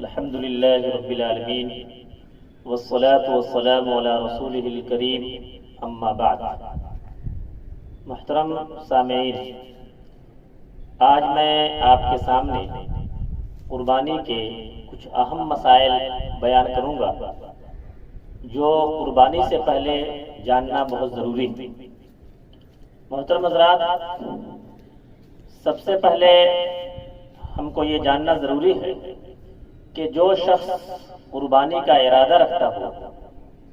الحمد للہ رب العالمین والصلاة والسلام علی رسولہ الکریم اما بعد۔ محترم سامعین، آج میں آپ کے سامنے قربانی کے کچھ اہم مسائل بیان کروں گا جو قربانی سے پہلے جاننا بہت ضروری ہے۔ محترم حضرات، سب سے پہلے ہم کو یہ جاننا ضروری ہے کہ جو شخص قربانی کا ارادہ رکھتا ہو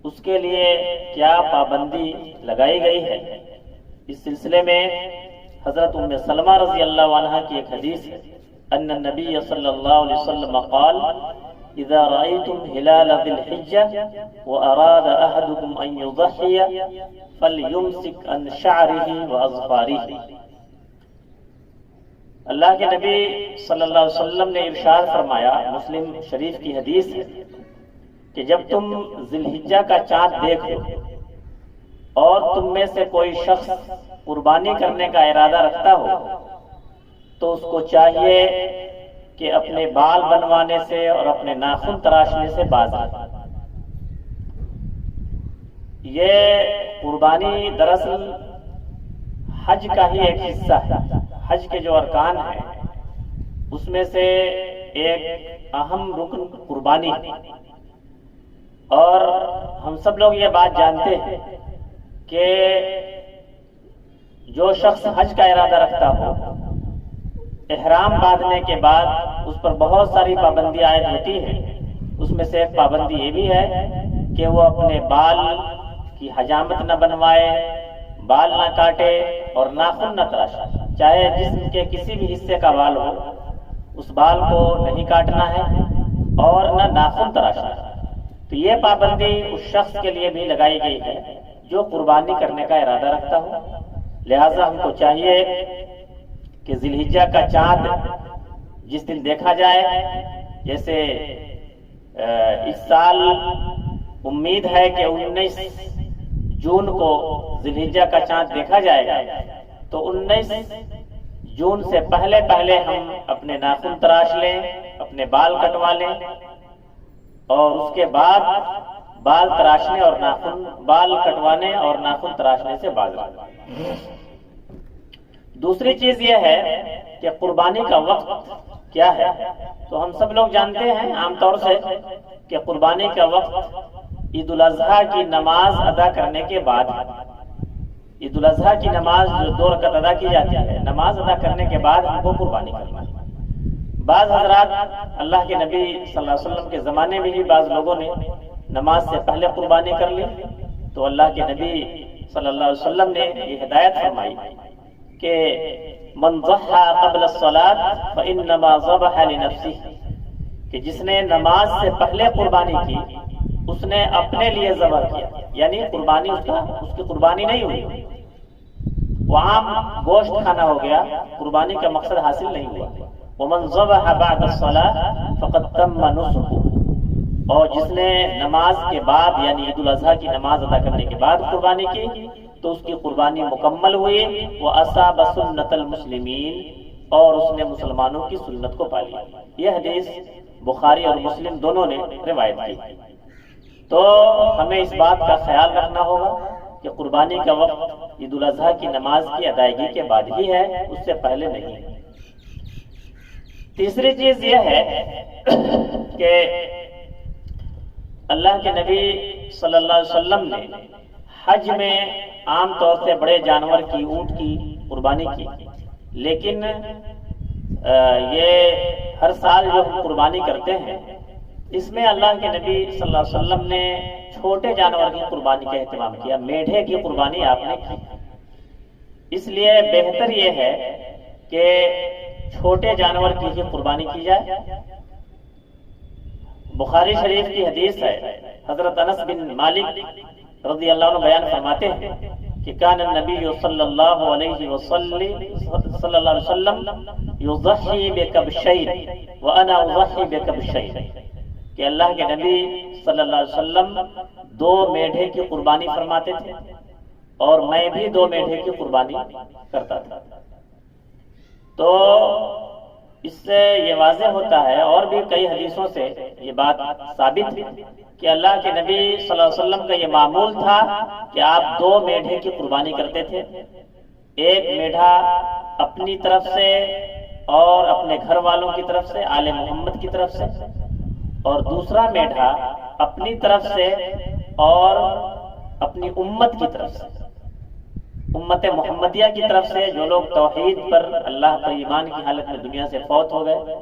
اس کے لیے کیا پابندی لگائی گئی ہے۔ اس سلسلے میں حضرت ام سلمہ رضی اللہ عنہ کی ایک حدیث ہے، ان النبی صلی اللہ علیہ وسلم قال اذا رأيتم هلال ذي الحجة وأراد أحدكم أن يضحي فليمسك عن شعره وأظفاره۔ اللہ کے نبی صلی اللہ علیہ وسلم نے ارشاد فرمایا، مسلم شریف کی حدیث ہے، کہ جب تم ذی الحجہ کا چاند دیکھ لو اور تم میں سے کوئی شخص قربانی کرنے کا ارادہ رکھتا ہو تو اس کو چاہیے کہ اپنے بال بنوانے سے اور اپنے ناخن تراشنے سے باز آئے۔ یہ قربانی دراصل حج کا ہی ایک حصہ ہے۔ حج کے جو ارکان ہیں اس میں سے ایک اہم رکن قربانی ہے، اور ہم سب لوگ یہ بات جانتے ہیں کہ جو شخص حج کا ارادہ رکھتا ہو احرام باندھنے کے بعد اس پر بہت ساری پابندی عائد ہوتی ہے۔ اس میں سے ایک پابندی یہ بھی ہے کہ وہ اپنے بال کی حجامت نہ بنوائے، بال نہ کاٹے اور ناخن نہ تراشے۔ چاہے جسم کے کسی بھی حصے کا بال ہو، اس بال کو نہیں کاٹنا ہے اور نہ ناخن تراشنا ہے۔ تو یہ پابندی اس شخص کے لیے بھی لگائی گئی ہے جو قربانی کرنے کا ارادہ رکھتا ہو۔ لہٰذا ہم کو چاہیے کہ ذی الحجہ کا چاند جس دن دیکھا جائے، جیسے اس سال امید ہے کہ 19 جون کو ذی الحجہ کا چاند دیکھا جائے گا، تو 19 جون سے پہلے ہم اپنے ناخن تراش لیں، اپنے بال کٹوا لیں، اور اس کے بعد بال تراشنے اور بال کٹوانے اور ناخن تراشنے سے باز رہیں۔ دوسری چیز یہ ہے کہ قربانی کا وقت کیا ہے۔ تو ہم سب لوگ جانتے ہیں عام طور سے کہ قربانی کا وقت عید الاضحیٰ کی نماز ادا کرنے کے بعد ہے۔ عید الاضحیٰ کی نماز جو 2 رکعت ادا کی جاتی ہے، نماز ادا کرنے کے بعد ہم کو قربانی کرنا ہے۔ بعض حضرات اللہ کے نبی صلی اللہ علیہ وسلم کے زمانے میں ہی بعض لوگوں نے نماز سے پہلے قربانی کر لی، تو اللہ کے نبی صلی اللہ علیہ وسلم نے یہ ہدایت فرمائی کہ من ضحى قبل الصلاة فإنما ذبح لنفسه، کہ جس نے نماز سے پہلے قربانی کی اس نے اپنے لیے ذبح کیا، یعنی قربانی اس کی قربانی نہیں ہوئی، وہ عام گوشت کھانا ہو گیا، قربانی کا مقصد حاصل نہیں ہوا۔ ومن ذبح بعد الصلاة فقد تم نسکه، اور جس نے نماز کے بعد یعنی عید الاضحیٰ کی نماز ادا کرنے کے بعد قربانی کی تو اس کی قربانی مکمل ہوئی۔ وَأَصَابَ سُنَّةَ الْمُسْلِمِينَ، اور اس نے مسلمانوں کی سنت کو پا لیا۔ یہ حدیث بخاری اور مسلم دونوں نے روایت کی۔ تو ہمیں اس بات کا خیال رکھنا ہوگا کہ قربانی کا وقت عید الاضحیٰ کی نماز کی ادائیگی کے بعد ہی ہے، اس سے پہلے نہیں۔ تیسری چیز یہ ہے کہ اللہ کے نبی صلی اللہ علیہ وسلم نے حج میں عام طور سے بڑے جانور کی، اونٹ کی قربانی کی، لیکن یہ ہر سال جو ہم قربانی کرتے ہیں اس میں اللہ کے نبی صلی اللہ علیہ وسلم نے چھوٹے جانور کی قربانی کا اہتمام کیا۔ میڈھے کی قربانی آپ نے کی، اس لیے بہتر یہ ہے کہ چھوٹے جانور کی ہی قربانی کی جائے۔ بخاری شریف کی حدیث ہے، حضرت انس بن مالک رضی اللہ عنہ بیان فرماتے ہیں کہ کان النبی صلی اللہ علیہ وسلم یضحی بکبشین وانا اضحی بکبشین، کہ اللہ کے نبی صلی اللہ علیہ وسلم 2 میڈھے کی قربانی فرماتے تھے اور میں بھی 2 میڈھے کی قربانی کرتا تھا۔ تو اس سے یہ واضح ہوتا ہے، اور بھی کئی حدیثوں سے یہ بات ثابت ہے کہ اللہ کے نبی صلی اللہ علیہ وسلم کا یہ معمول تھا کہ آپ 2 میڈھے کی قربانی کرتے تھے، ایک میڈھا اپنی طرف سے اور اپنے گھر والوں کی طرف سے، آل محمد کی طرف سے، اور دوسرا میڈھا اپنی طرف سے اور اپنی امت کی طرف سے، امت محمدیہ کی طرف سے، جو لوگ توحید پر، اللہ پر ایمان کی حالت میں دنیا سے فوت ہو گئے،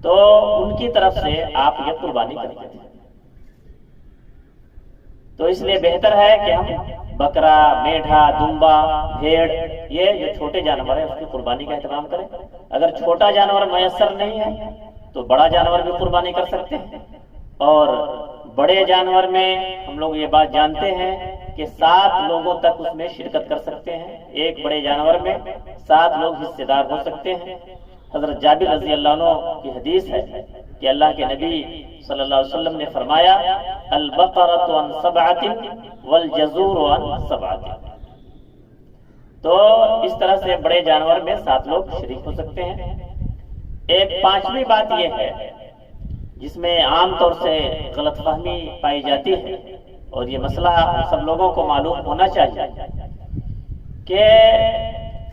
تو ان کی طرف سے آپ یہ قربانی کرتے تھے۔ تو اس لیے بہتر ہے کہ ہم بکرا، میڈھا، دمبا، بھیڑ، یہ جو چھوٹے جانور ہیں اس کی قربانی کا اہتمام کریں۔ اگر چھوٹا جانور میسر نہیں ہے تو بڑا جانور بھی قربانی کر سکتے ہیں، اور بڑے جانور میں ہم لوگ یہ بات جانتے ہیں کہ 7 لوگوں تک اس میں شرکت کر سکتے ہیں، ایک بڑے جانور میں 7 لوگ حصے دار ہو سکتے ہیں۔ حضرت جابر رضی اللہ عنہ کی حدیث ہے کہ اللہ کے نبی صلی اللہ علیہ وسلم نے فرمایا البقرۃ عن 7 والجزور عن 7۔ تو اس طرح سے بڑے جانور میں 7 لوگ شریک ہو سکتے ہیں۔ ایک 5ویں بات یہ ہے جس میں عام طور سے غلط فہمی پائی جاتی ہے، اور یہ مسئلہ ہم سب لوگوں کو معلوم ہونا چاہیے کہ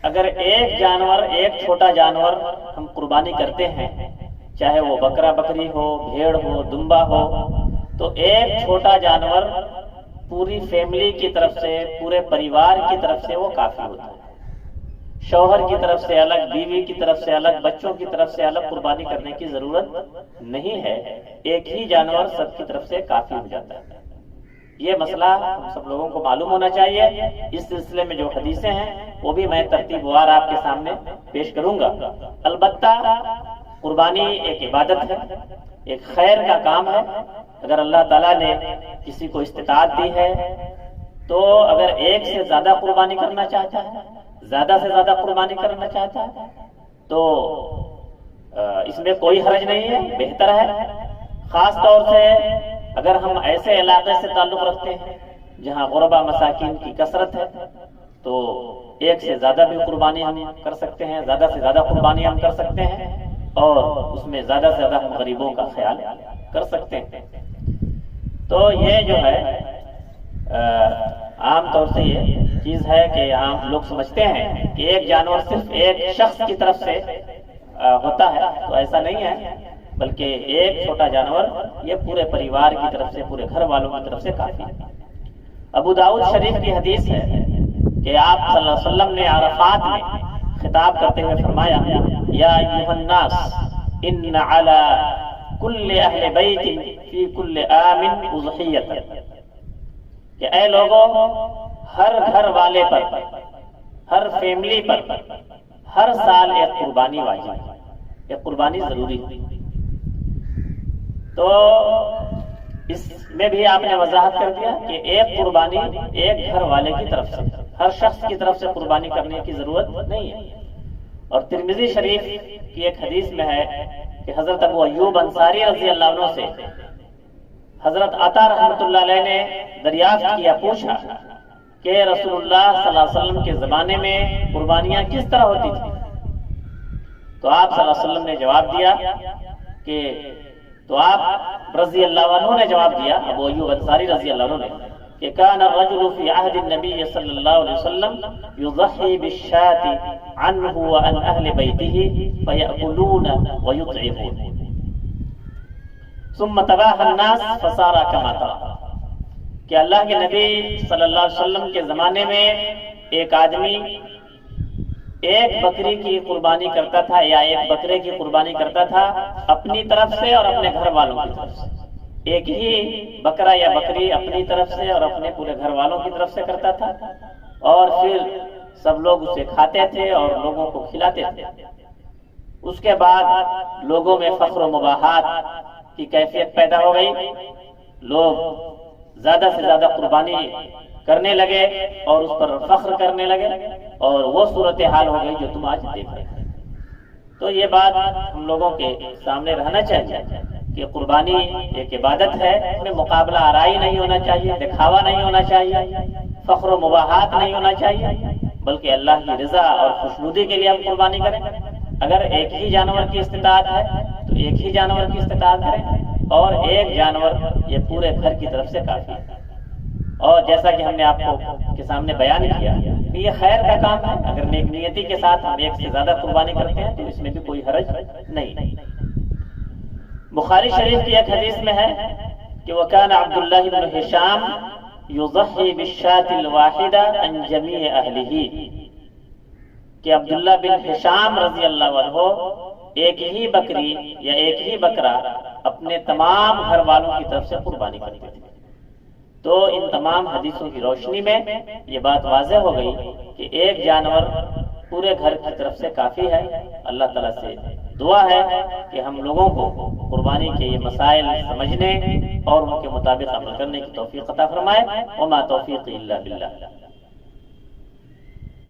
اگر ایک جانور، ایک چھوٹا جانور ہم قربانی کرتے ہیں، چاہے وہ بکرا بکری ہو، بھیڑ ہو، دمبا ہو، تو ایک چھوٹا جانور پوری فیملی کی طرف سے، پورے پریوار کی طرف سے وہ کافی ہوتا ہے۔ شوہر کی طرف سے الگ، بیوی کی طرف سے الگ، بچوں کی طرف سے الگ قربانی کرنے کی ضرورت نہیں ہے، ایک ہی جانور سب کی طرف سے کافی ہو جاتا ہے۔ یہ مسئلہ ہم سب لوگوں کو معلوم ہونا چاہیے۔ اس سلسلے میں جو حدیثیں ہیں وہ بھی میں ترتیب وار آپ کے سامنے پیش کروں گا۔ البتہ قربانی ایک عبادت ہے، ایک خیر کا کام ہے۔ اگر اللہ تعالیٰ نے کسی کو استطاعت دی ہے تو اگر ایک سے زیادہ قربانی کرنا چاہتا ہے، زیادہ سے زیادہ قربانی کرنا چاہتا ہے، تو اس میں کوئی حرج نہیں ہے، بہتر ہے۔ خاص طور سے اگر ہم ایسے علاقے سے تعلق رکھتے ہیں جہاں غربا مساکین کی کثرت ہے تو ایک سے زیادہ بھی قربانی ہم کر سکتے ہیں، زیادہ سے زیادہ قربانی ہم کر سکتے ہیں، اور اس میں زیادہ سے زیادہ ہم غریبوں کا خیال کر سکتے ہیں۔ تو یہ جو ہے عام طور سے یہ چیز ہے کہ عام لوگ سمجھتے ہیں کہ ایک جانور صرف ایک شخص کی طرف سے ہوتا ہے، تو ایسا نہیں ہے، بلکہ ایک چھوٹا جانور یہ پورے پریوار کی طرف سے، پورے گھر والوں کی طرف سے کافی ہے۔ ابو داؤد شریف کی حدیث ہے کہ آپ صلی اللہ علیہ وسلم نے عرفات میں خطاب کرتے ہوئے فرمایا یا ایھا الناس ان علی کل اہل بیت فی کل عام اضحیۃ، کہ اے لوگوں، ہر گھر والے پر، ہر فیملی پر ہر سال ایک قربانی واجب ہے، ایک قربانی ضروری ہے۔ تو اس میں بھی آپ نے وضاحت کر دیا کہ ایک قربانی ایک گھر والے کی طرف سے، ہر شخص کی طرف سے قربانی کرنے کی ضرورت نہیں ہے۔ اور ترمذی شریف کی ایک حدیث میں ہے کہ حضرت ابو ایوب انصاری رضی اللہ عنہ سے حضرت عطا رحمۃ اللہ علیہ نے دریافت کیا، پوچھا کہ رسول اللہ صلی اللہ علیہ وسلم کے زمانے میں قربانیاں کس طرح ہوتی تھیں؟ تو آپ صلی اللہ علیہ وسلم نے جواب دیا کہ تو آپ رضی اللہ عنہ نے جواب دیا، ابو ایوب انصاری رضی اللہ عنہ نے، کہ کان الرجل فی عہد النبی صلی اللہ علیہ وسلم یضحی بالشاة عنہ وعن اہل بیتہ فیأکلون ویطعمون ثم تباہ الناس فصار کما ترى، کہ اللہ کے نبی صلی اللہ علیہ وسلم کے زمانے میں ایک آدمی ایک بکری کی قربانی کرتا تھا یا ایک بکرے کی قربانی کرتا تھا اپنی طرف سے اور اپنے گھر والوں کی طرف سے، ایک ہی بکرا یا بکری اپنی طرف سے اور اپنے پورے گھر والوں کی طرف سے کرتا تھا، اور پھر سب لوگ اسے کھاتے تھے اور لوگوں کو کھلاتے تھے۔ اس کے بعد لوگوں میں فخر و مباحات کی کیفیت پیدا ہو گئی، لوگ زیادہ سے زیادہ قربانی کرنے لگے اور اس پر فخر کرنے لگے، اور وہ صورتحال ہو گئی جو تم آج دیکھ رہے ہیں۔ تو یہ بات ہم لوگوں کے سامنے رہنا چاہیے کہ قربانی ایک عبادت ہے، اس میں مقابلہ آرائی نہیں ہونا چاہیے، دکھاوا نہیں ہونا چاہیے، فخر و مباحات نہیں ہونا چاہیے، بلکہ اللہ کی رضا اور خوشنودی کے لیے ہم قربانی کریں۔ اگر ایک ہی جانور کی استطاعت ہے تو ایک ہی جانور کی استطاعت کریں، اور ایک جانور یہ پورے گھر کی طرف سے کافی ہے۔ اور جیسا کہ ہم نے آپ کو کے سامنے بیان کیا کہ یہ خیر کا کام ہے، اگر نیک نیتی کے ساتھ ہم ایک سے زیادہ قربانی کرتے ہیں تو اس میں بھی کوئی حرج نہیں۔ بخاری شریف کی ایک حدیث میں ہے کہ وَكَانَ عبد اللہ بن ہشام يضحي بالشاة الواحدة عن جميع أهله، کہ عبداللہ بن ہشام رضی اللہ عنہ ایک ہی بکری یا ایک ہی بکرا اپنے تمام گھر والوں کی طرف سے قربانی کرتے تھے۔ تو ان تمام حدیثوں کی روشنی میں یہ بات واضح ہو گئی کہ ایک جانور پورے گھر کی طرف سے کافی ہے۔ اللہ تعالیٰ سے دعا ہے کہ ہم لوگوں کو قربانی کے یہ مسائل سمجھنے اور ان کے مطابق عمل کرنے کی توفیق عطا فرمائے۔ وما توفیقی الا باللہ۔